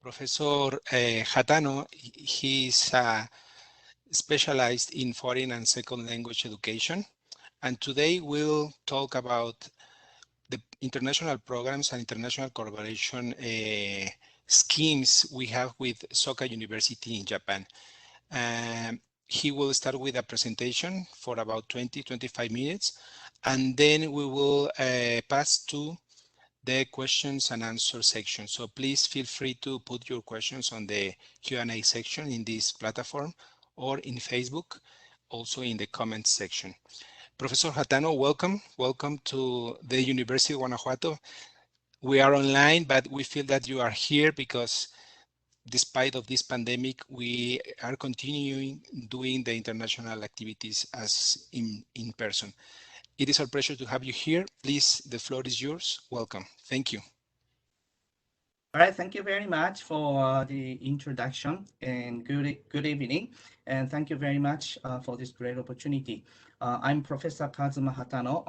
Professor Hatano, he's specialized in foreign and second language education. And today we'll talk about the international programs and international collaboration schemes we have with Soka University in Japan. He will start with a presentation for about 20-25 minutes, and then we will pass to the questions and answer section. So please feel free to put your questions on the Q&A section in this platform or in Facebook, also in the comments section. Professor Hatano, welcome. Welcome to the University of Guanajuato. We are online, but we feel that you are here because despite of this pandemic, we are continuing doing the international activities as in person. It is our pleasure to have you here. Please, the floor is yours. Welcome. Thank you. All right, thank you very much for the introduction and good evening. And thank you very much for this great opportunity. I'm Professor Kazuma Hatano,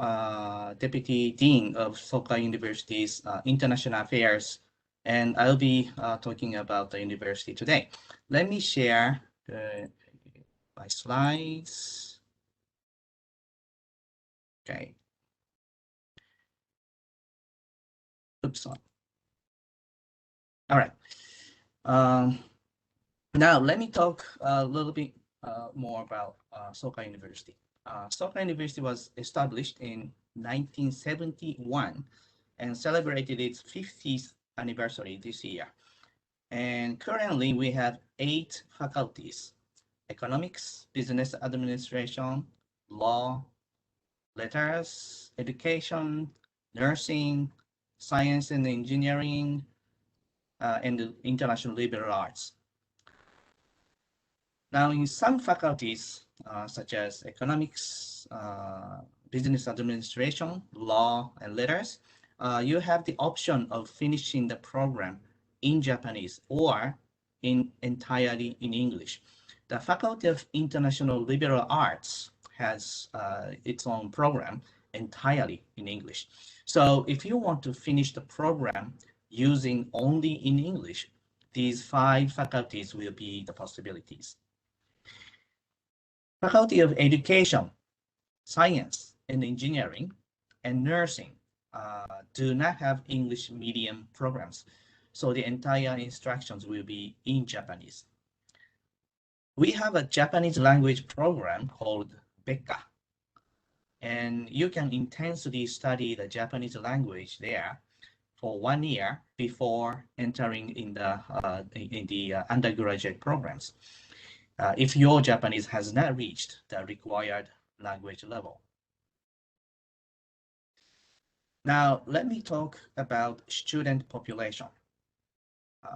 Deputy Dean of Soka University's International Affairs, and I'll be talking about the university today. Let me share my slides. Okay. Oops, sorry. All right. Now, let me talk a little bit more about Soka University. Soka University was established in 1971 and celebrated its 50th anniversary this year. And currently, we have 8 faculties: economics, business administration, law, letters, education, nursing, science and engineering, and the international liberal arts. Now, in some faculties, such as economics, business administration, law, and letters, you have the option of finishing the program in Japanese or entirely in English. The Faculty of International Liberal Arts has its own program entirely in English. So if you want to finish the program using only in English, these 5 faculties will be the possibilities. Faculty of Education, Science and Engineering, and Nursing do not have English medium programs, so the entire instructions will be in Japanese. We have a Japanese language program called Bekka, and you can intensely study the Japanese language there for 1 year before entering in the undergraduate programs, if your Japanese has not reached the required language level. Now, let me talk about student population.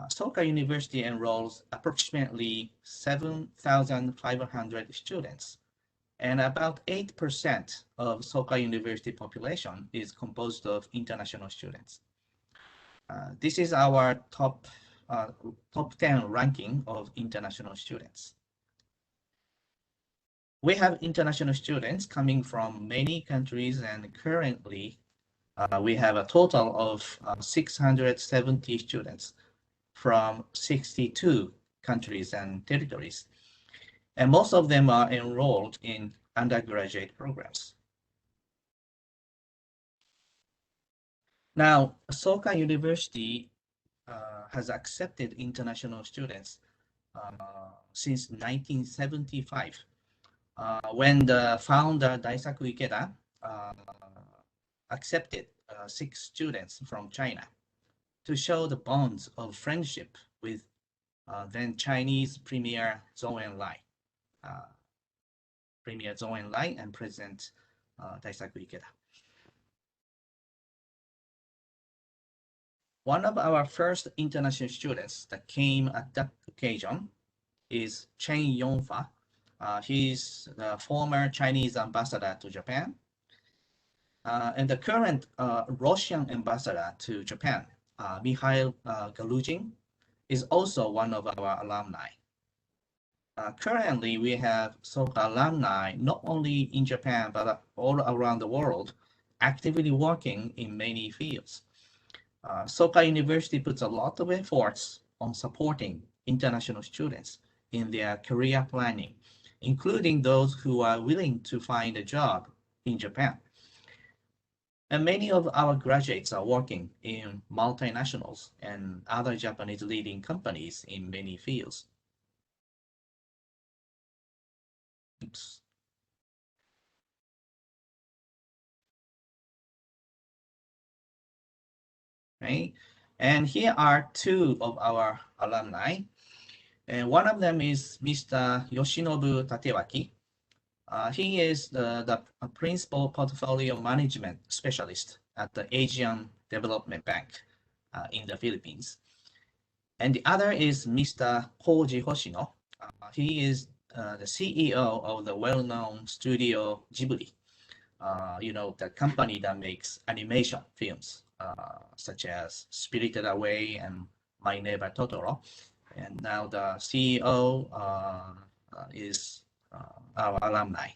Soka University enrolls approximately 7,500 students, and about 8% of Soka University population is composed of international students. This is our top 10 ranking of international students. We have international students coming from many countries, and currently we have a total of 670 students from 62 countries and territories. And most of them are enrolled in undergraduate programs. Now, Soka University has accepted international students since 1975, when the founder Daisaku Ikeda accepted 6 students from China to show the bonds of friendship with then Chinese Premier Zhou Enlai, and President Daisaku Ikeda. One of our first international students that came at that occasion is Chen Yongfa. He's the former Chinese ambassador to Japan, and the current Russian ambassador to Japan, Mikhail Galugin, is also one of our alumni. Currently, we have Soka alumni not only in Japan, but all around the world, actively working in many fields. Soka University puts a lot of efforts on supporting international students in their career planning, including those who are willing to find a job in Japan. And many of our graduates are working in multinationals and other Japanese leading companies in many fields. Oops. Right? And here are two of our alumni. And one of them is Mr. Yoshinobu Tatewaki. He is the principal portfolio management specialist at the Asian Development Bank in the Philippines. And the other is Mr. Koji Hoshino. He is the CEO of the well-known studio Ghibli, the company that makes animation films, such as Spirited Away and My Neighbor Totoro. And now the CEO is our alumni.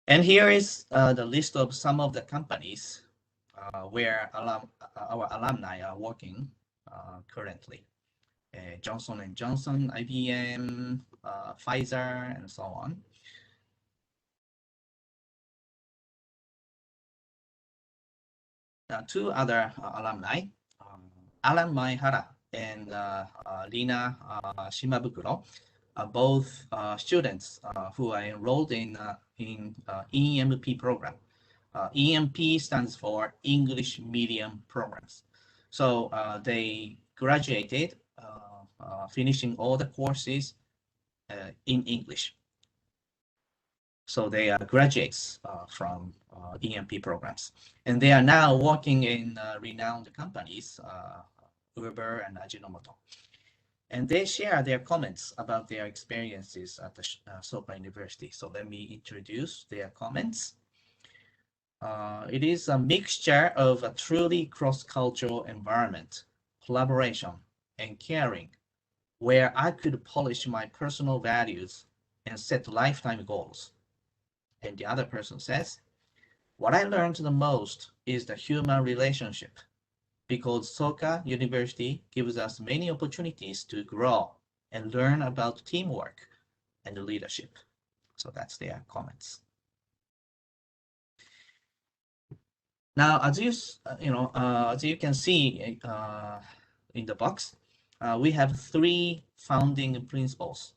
And here is the list of some of the companies where our alumni are working currently. Johnson & Johnson, IBM, Pfizer, and so on. Two other alumni, Alan Maehara and Rina Shimabukuro, are both students who are enrolled in EMP program. EMP stands for English Medium Programs. So they graduated, finishing all the courses in English. So they are graduates from EMP programs. And they are now working in renowned companies, Uber and Ajinomoto. And they share their comments about their experiences at the Soka University. So let me introduce their comments. It is a mixture of a truly cross-cultural environment, collaboration, and caring, where I could polish my personal values and set lifetime goals. And the other person says, what I learned the most is the human relationship, because Soka University gives us many opportunities to grow and learn about teamwork and leadership. So that's their comments. Now, as you can see in the box, we have three founding principles.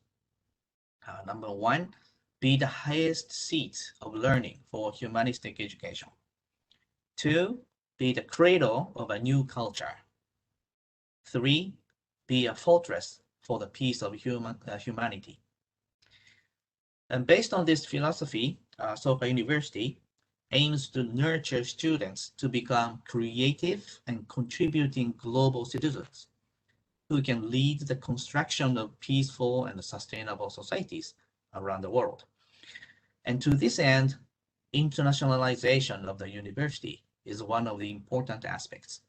Number one, be the highest seat of learning for humanistic education. Two, be the cradle of a new culture. Three, be a fortress for the peace of humanity. And based on this philosophy, Soka University aims to nurture students to become creative and contributing global citizens who can lead the construction of peaceful and sustainable societies around the world. And to this end, internationalization of the university is one of the important aspects.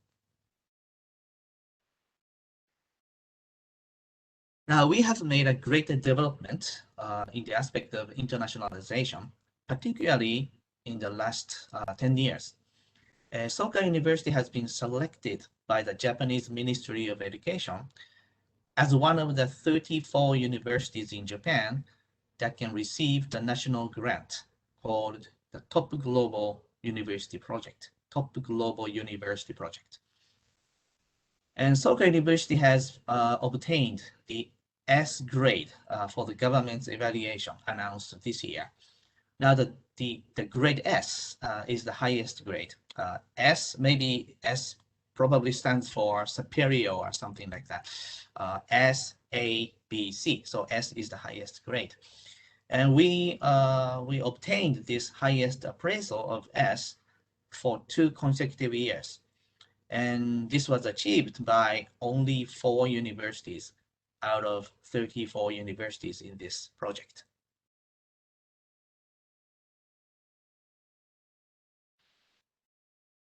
Now, we have made a great development in the aspect of internationalization, particularly in the last 10 years. Soka University has been selected by the Japanese Ministry of Education as one of the 34 universities in Japan that can receive the national grant called the Top Global University Project. Top Global University Project. And Soka University has obtained the S grade for the government's evaluation announced this year. Now the grade S is the highest grade. S probably stands for superior or something like that. S, A, B, C. So S is the highest grade. And we obtained this highest appraisal of S for 2 consecutive years. And this was achieved by only 4 universities out of 34 universities in this project.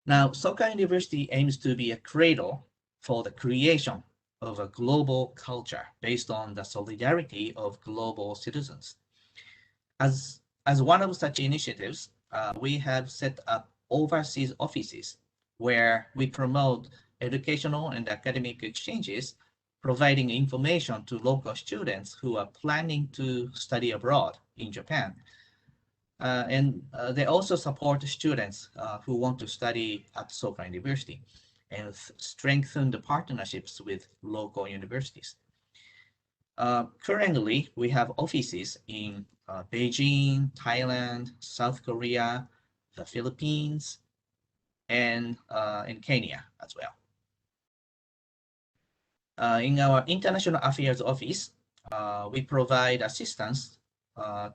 Now, Soka University aims to be a cradle for the creation of a global culture based on the solidarity of global citizens. As one of such initiatives, we have set up overseas offices where we promote educational and academic exchanges, providing information to local students who are planning to study abroad in Japan. They also support students who want to study at Soka University and strengthen the partnerships with local universities. Currently, we have offices in Beijing, Thailand, South Korea, the Philippines, and in Kenya as well. In our International Affairs Office, we provide assistance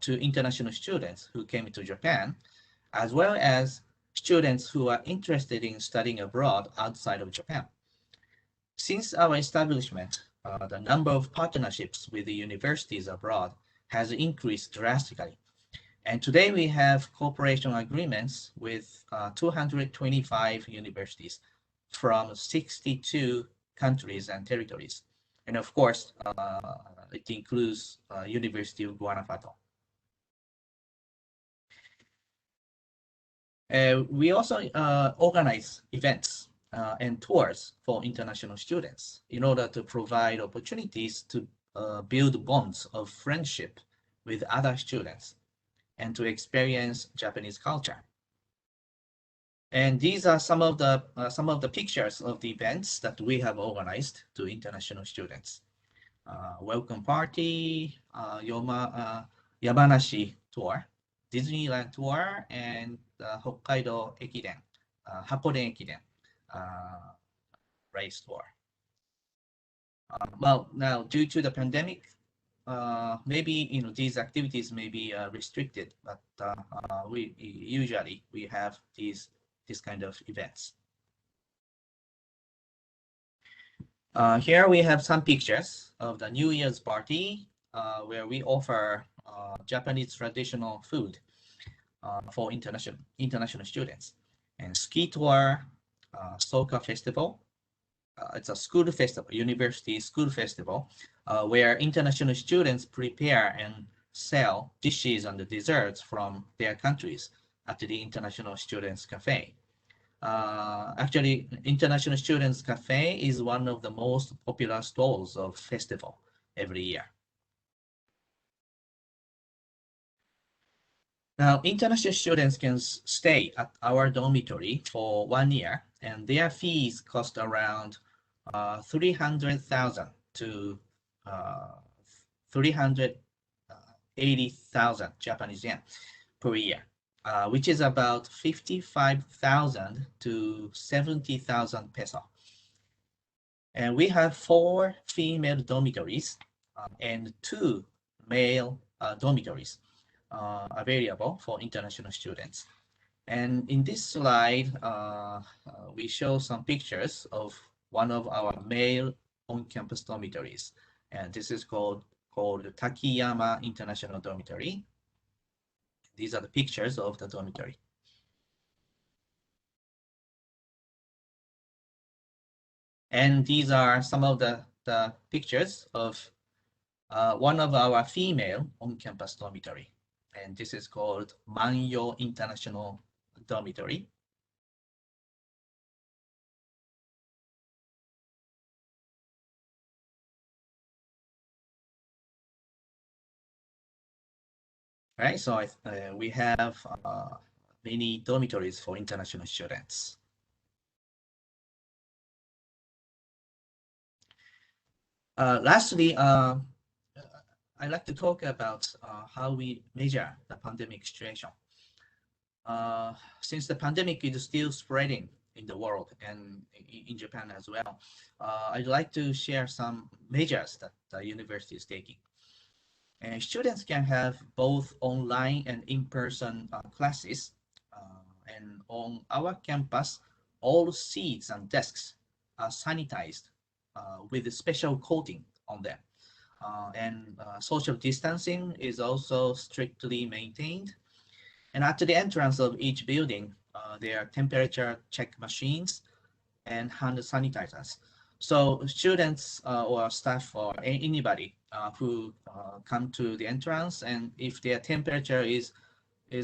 to international students who came to Japan, as well as students who are interested in studying abroad outside of Japan. Since our establishment, the number of partnerships with the universities abroad has increased drastically. And today we have cooperation agreements with 225 universities from 62 countries and territories. And of course, it includes University of Guanajuato. We also organize events and tours for international students in order to provide opportunities to build bonds of friendship with other students and to experience Japanese culture. And these are some of the pictures of the events that we have organized to international students. Welcome party, Yamanashi tour, Disneyland tour, and Hokkaido Ekiden, Hakone Ekiden race tour. Well, now due to the pandemic, maybe these activities may be restricted, but we usually have this kind of events. Here we have some pictures of the New Year's party where we offer Japanese traditional food for international students, and ski tour, Soka festival. It's a school festival, university school festival, where international students prepare and sell dishes and desserts from their countries at the International Students Cafe. Actually, International Students Cafe is one of the most popular stalls of festival every year. Now, international students can stay at our dormitory for 1 year, and their fees cost around 300,000 to 380,000 Japanese yen per year, which is about 55,000 to 70,000 peso. And we have 4 female dormitories and 2 male dormitories available for international students. And in this slide, we show some pictures of one of our male on-campus dormitories. And this is called Takiyama International Dormitory. These are the pictures of the dormitory. And these are some of the pictures of one of our female on-campus dormitory. And this is called Manyo International Dormitory. Right, so we have many dormitories for international students. Lastly, I'd like to talk about how we measure the pandemic situation. Since the pandemic is still spreading in the world and in Japan as well, I'd like to share some measures that the university is taking. And students can have both online and in-person classes. And on our campus, all seats and desks are sanitized with a special coating on them. And social distancing is also strictly maintained. And at the entrance of each building, there are temperature check machines and hand sanitizers. So students or staff or anybody who come to the entrance, and if their temperature is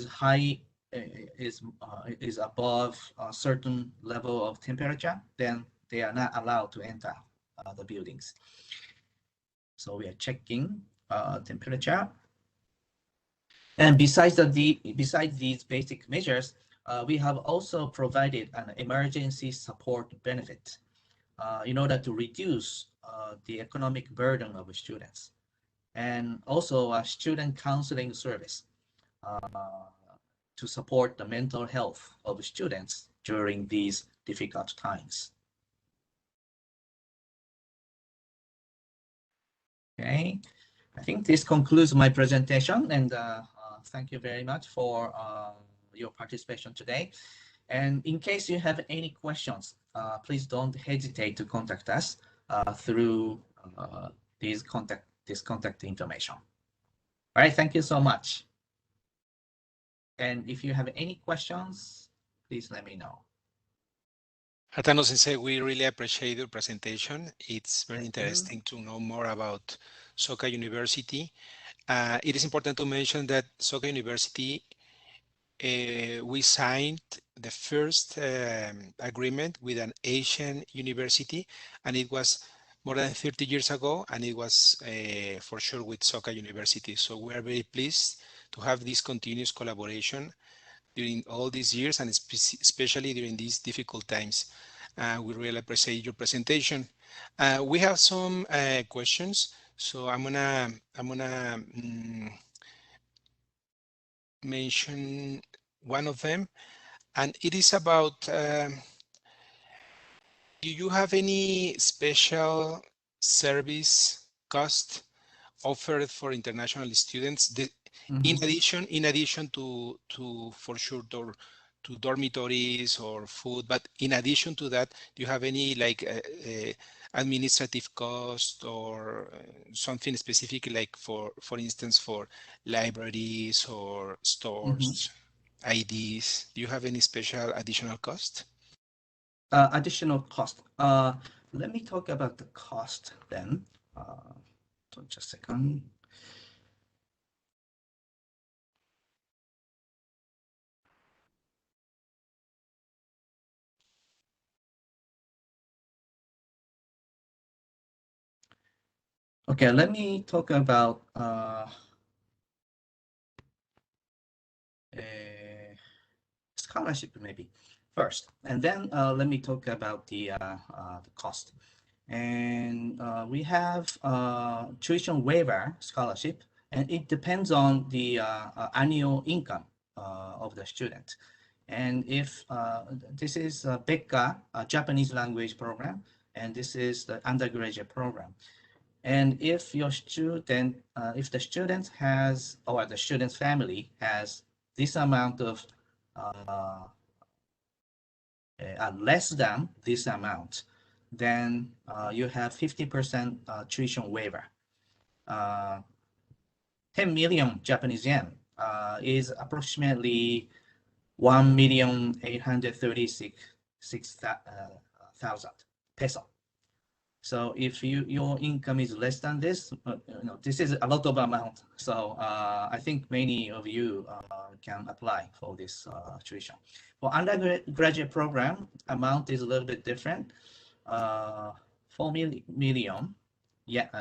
high, is above a certain level of temperature, then they are not allowed to enter the buildings. So we are checking temperature. And besides these basic measures, we have also provided an emergency support benefit in order to reduce the economic burden of students, and also a student counseling service to support the mental health of students during these difficult times. Okay, I think this concludes my presentation, and thank you very much for your participation today. And in case you have any questions, please don't hesitate to contact us through this contact information. All right, thank you so much. And if you have any questions, please let me know. Hatano Sensei, we really appreciate your presentation. It's very interesting to know more about Soka University. It is important to mention that Soka University, we signed the first agreement with an Asian university, and it was more than 30 years ago, and it was for sure with Soka University. So we are very pleased to have this continuous collaboration during all these years, and especially during these difficult times. We really appreciate your presentation. We have some questions, so I'm gonna mention one of them, and it is about do you have any special service cost offered for international students? In addition to for sure to dormitories or food, but in addition to that, do you have any like administrative cost or something specific, like for instance for libraries or stores, IDs? Do you have any special additional cost? Additional cost. Let me talk about the cost then. Just a second. Okay, let me talk about scholarship maybe first, and then let me talk about the cost. And we have tuition waiver scholarship, and it depends on the annual income of the student. And if this is a BECA, a Japanese language program, and this is the undergraduate program. And if your student, if the student has, or the student's family has this amount of less than this amount, then you have 50% tuition waiver. 10 million Japanese yen is approximately 1,836,000 peso. So if your income is less than this, this is a lot of amount. So I think many of you can apply for this tuition. For undergraduate program, amount is a little bit different. 4 million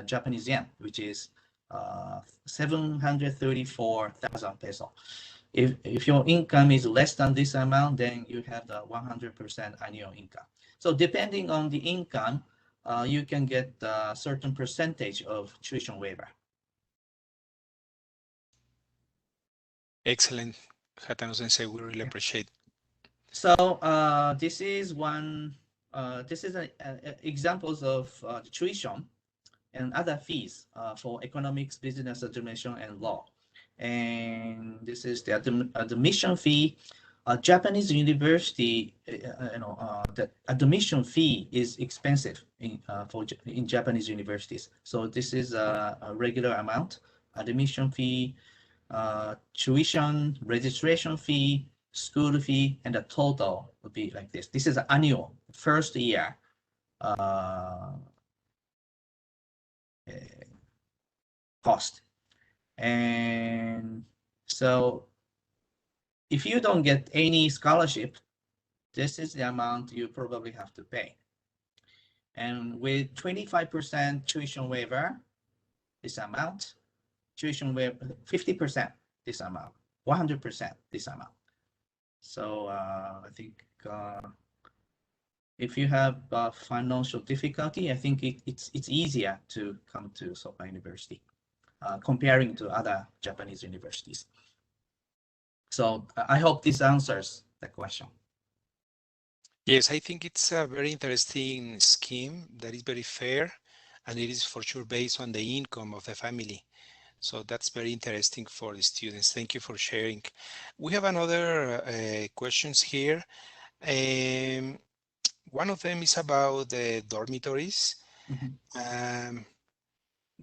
Japanese yen, which is 734,000 peso. If your income is less than this amount, then you have the 100% annual income. So depending on the income, you can get a certain percentage of tuition waiver. Excellent, Hatano Sensei. We really appreciate. So this is one. This is examples of tuition and other fees for economics, business administration, and law. And this is the admission fee. Japanese university, the admission fee is expensive in Japanese universities. So this is a regular amount. Admission fee, tuition, registration fee, school fee, and the total would be like this. This is an annual first year cost. And so if you don't get any scholarship, this is the amount you probably have to pay. And with 25% tuition waiver, this amount, tuition waiver, 50% this amount, 100% this amount. So I think if you have financial difficulty, I think it's easier to come to Soka University comparing to other Japanese universities. So I hope this answers the question. Yes, I think it's a very interesting scheme that is very fair, and it is for sure based on the income of the family. So that's very interesting for the students. Thank you for sharing. We have another questions here. Um, One of them is about the dormitories. Mhm. Um,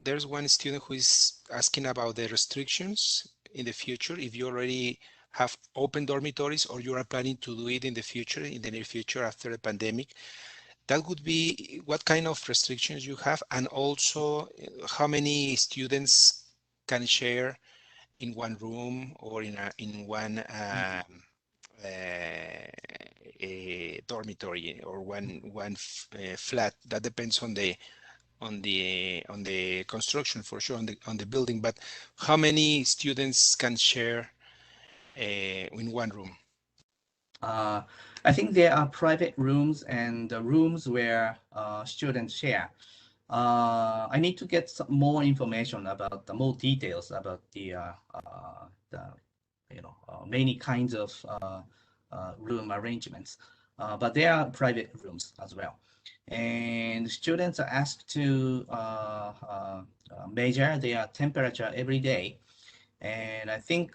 there's one student who is asking about the restrictions in the future, if you already have open dormitories or you are planning to do it in the future, in the near future after the pandemic. That would be what kind of restrictions you have, and also how many students can share in one room or in one a dormitory or one flat. That depends on the construction for sure, on the building. But how many students can share in one room? Uh, I think there are private rooms and rooms where students share. I need to get some more information about the more details about the many kinds of room arrangements. But there are private rooms as well, and students are asked to measure their temperature every day. And I think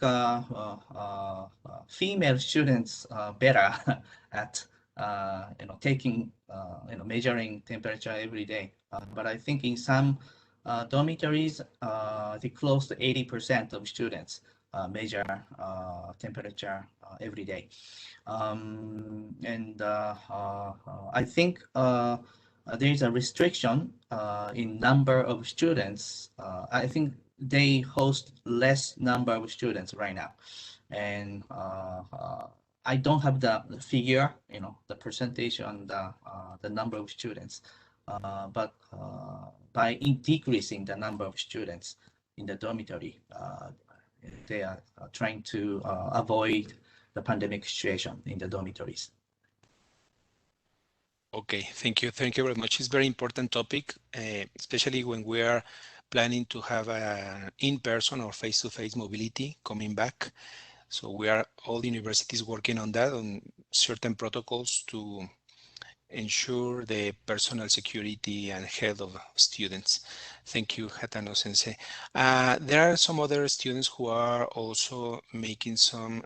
female students are better at taking measuring temperature every day. But I think in some dormitories, I think close to 80% of students measure temperature every day. And I think there is a restriction in number of students. I think they host less number of students right now, and I don't have the figure, the percentage on the number of students, but by decreasing the number of students in the dormitory, they are trying to avoid the pandemic situation in the dormitories. Okay, thank you. Thank you very much. It's a very important topic, especially when we are planning to have a in-person or face-to-face mobility coming back. So we are all universities working on that, on certain protocols to ensure the personal security and health of students. Thank you, Hatano Sensei. There are some other students who are also making some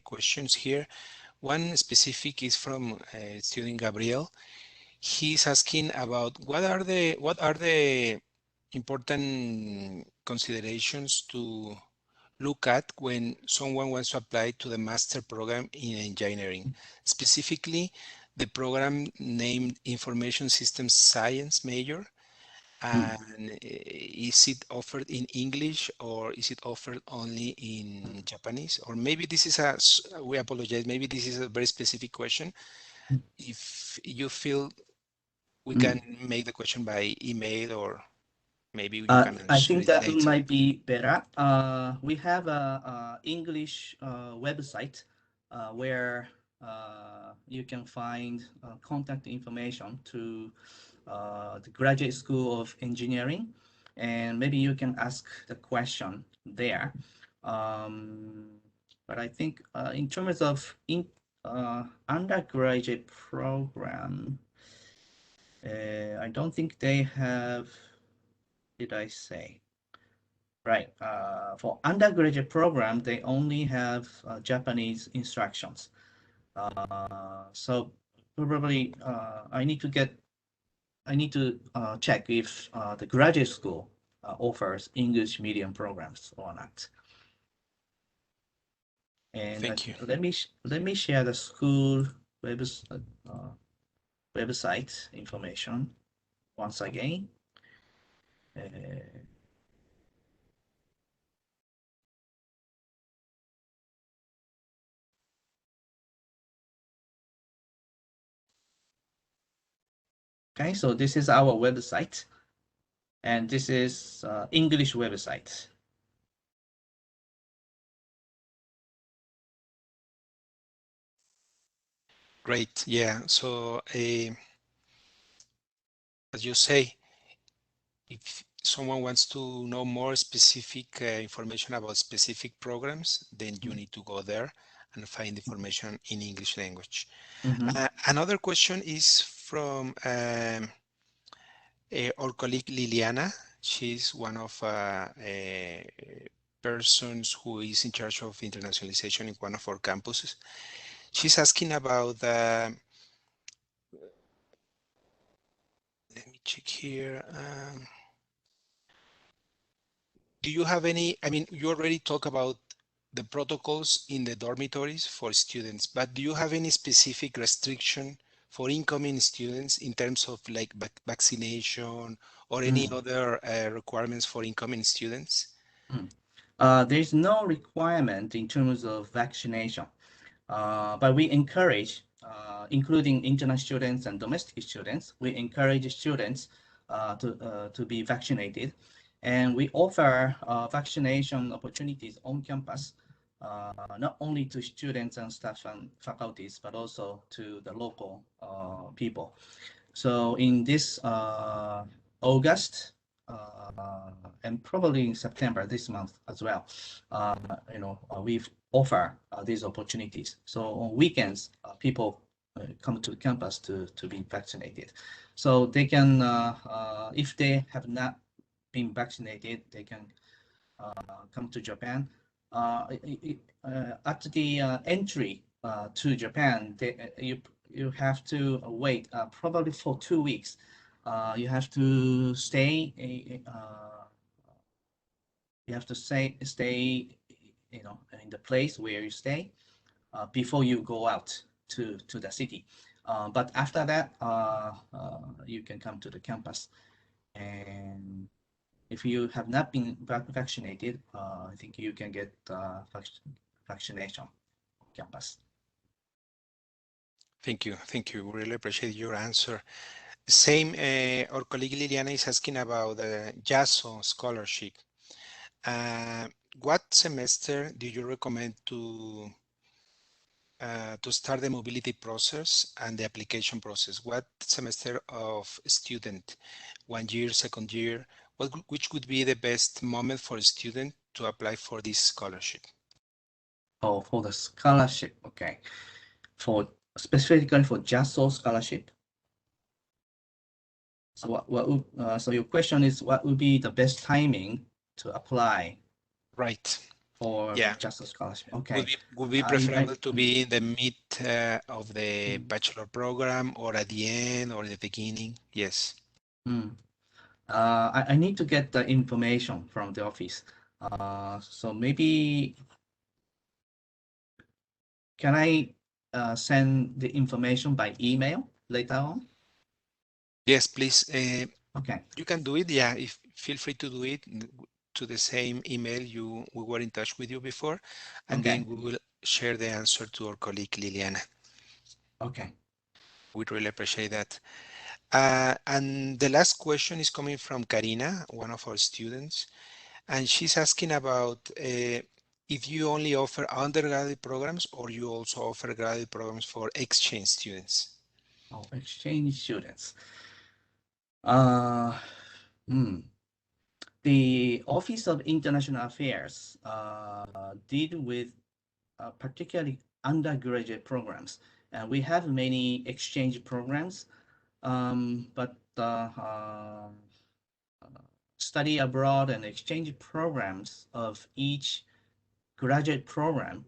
questions here. One specific is from student Gabriel. He's asking about what are the important considerations to look at when someone wants to apply to the master program in engineering, specifically the program named Information Systems Science major. Mm. And is it offered in English or is it offered only in Japanese? Or maybe this is we apologize, maybe this is a very specific question. If you feel we can Mm. make the question by email, or maybe you can I answer think it that later. might be better. We have a English website where you can find contact information to the Graduate School of Engineering, and maybe you can ask the question there. Um, but I think in terms of undergraduate program, I don't think they have. Did I say? Right. For undergraduate program, they only have Japanese instructions. So probably I need to check if the graduate school offers English medium programs or not. And Thank you. let me share the school webs, uh, website information once again. Uh, Okay, so this is our website, and this is English website. Great. Yeah. So, as you say, if someone wants to know more specific information about specific programs, then you need to go there and find information in English language. Mm-hmm. Another question is from our colleague Liliana. She's one of persons who is in charge of internationalization in one of our campuses. She's asking about, let me check here. Do you have any, I mean, you already talk about the protocols in the dormitories for students, but do you have any specific restriction for incoming students in terms of like vaccination or any Mm. other requirements for incoming students? Mm. There's no requirement in terms of vaccination, but we encourage, including international students and domestic students, we encourage students to be vaccinated, and we offer vaccination opportunities on campus, not only to students and staff and faculties, but also to the local people. So in this August and probably in September this month as well, uh, we've offer these opportunities. So on weekends, people come to campus to be vaccinated. So they can, if they have not been vaccinated, they can come to Japan. At the entry to Japan, you have to wait probably for 2 weeks. You have to stay. You have to stay. In the place where you stay before you go out to the city. But after that, you can come to the campus. And if you have not been vaccinated, I think you can get vaccination on campus. Thank you. Thank you. Really appreciate your answer. Same, our colleague Liliana is asking about the JASO scholarship. Uh, what semester do you recommend to start the mobility process and the application process? What semester of student, 1 year, second year, which would be the best moment for a student to apply for this scholarship? Oh, for the scholarship, okay. For specifically for JASO scholarship. So so your question is what would be the best timing to apply Right. for Yeah. JASO scholarship? Would Okay. be I preferable to be in the mid of the mm, bachelor program or at the end or the beginning? Yes. mm. I need to get the information from the office. So maybe can I send the information by email later on? Yes, please. Okay. You can do it. Yeah, if feel free to do it to the same email we were in touch with you before, and then Okay. we will share the answer to our colleague Liliana. Okay. We'd really appreciate that. And the last question is coming from Karina, one of our students, and she's asking about if you only offer undergraduate programs or you also offer graduate programs for exchange students. Oh, exchange students. Uh, hmm. The Office of International Affairs deal with particularly undergraduate programs. And we have many exchange programs, but study abroad and exchange programs of each graduate program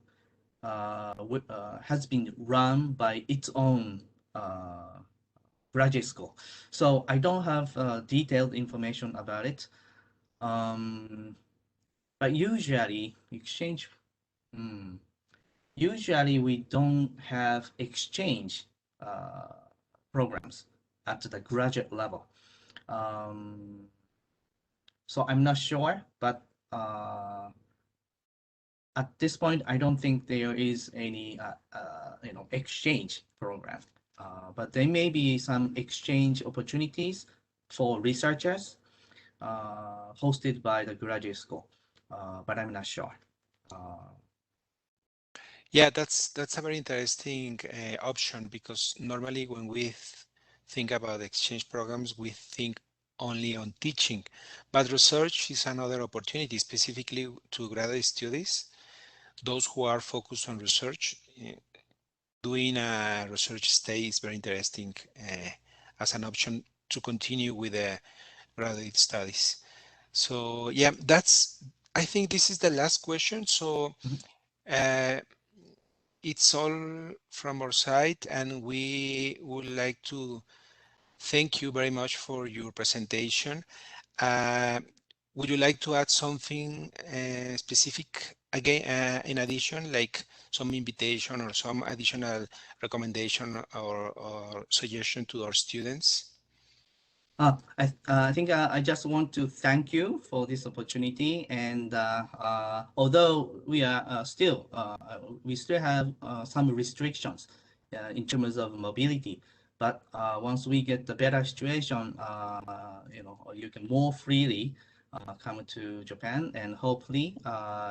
has been run by its own uh, graduate school. So I don't have detailed information about it. Um, but hmm, usually we don't have exchange uh, programs at the graduate level. Um, so I'm not sure, but at this point, I don't think there is any exchange program. But there may be some exchange opportunities for researchers hosted by the graduate school, but I'm not sure. Uh, Yeah, that's a very interesting option because normally when we think about exchange programs, we think only on teaching, but research is another opportunity, specifically to graduate studies, those who are focused on research. Doing a research stay is very interesting as an option to continue with the graduate studies. So yeah, I think this is the last question. So mhm. uh, it's all from our side, and we would like to thank you very much for your presentation. Uh, would you like to add something specific again, in addition, like some invitation or some additional recommendation or suggestion to our students? I think I just want to thank you for this opportunity. And although we still have some restrictions in terms of mobility, but once we get the better situation, you can more freely come to Japan, and hopefully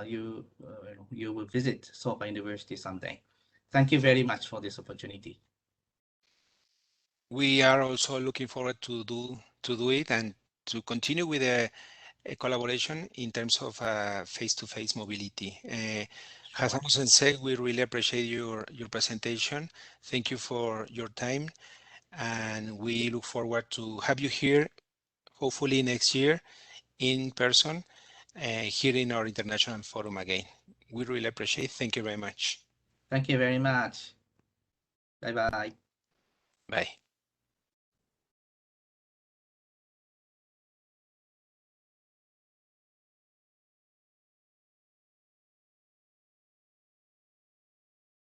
you will visit Soka University someday. Thank you very much for this opportunity. We are also looking forward to do it and to continue with a collaboration in terms of face-to-face mobility. Sure. Hassan Sensei, we really appreciate your presentation. Thank you for your time, and we look forward to have you here, hopefully next year in person, here in our international forum again. We really appreciate it. Thank you very much. Thank you very much. Bye bye. Bye.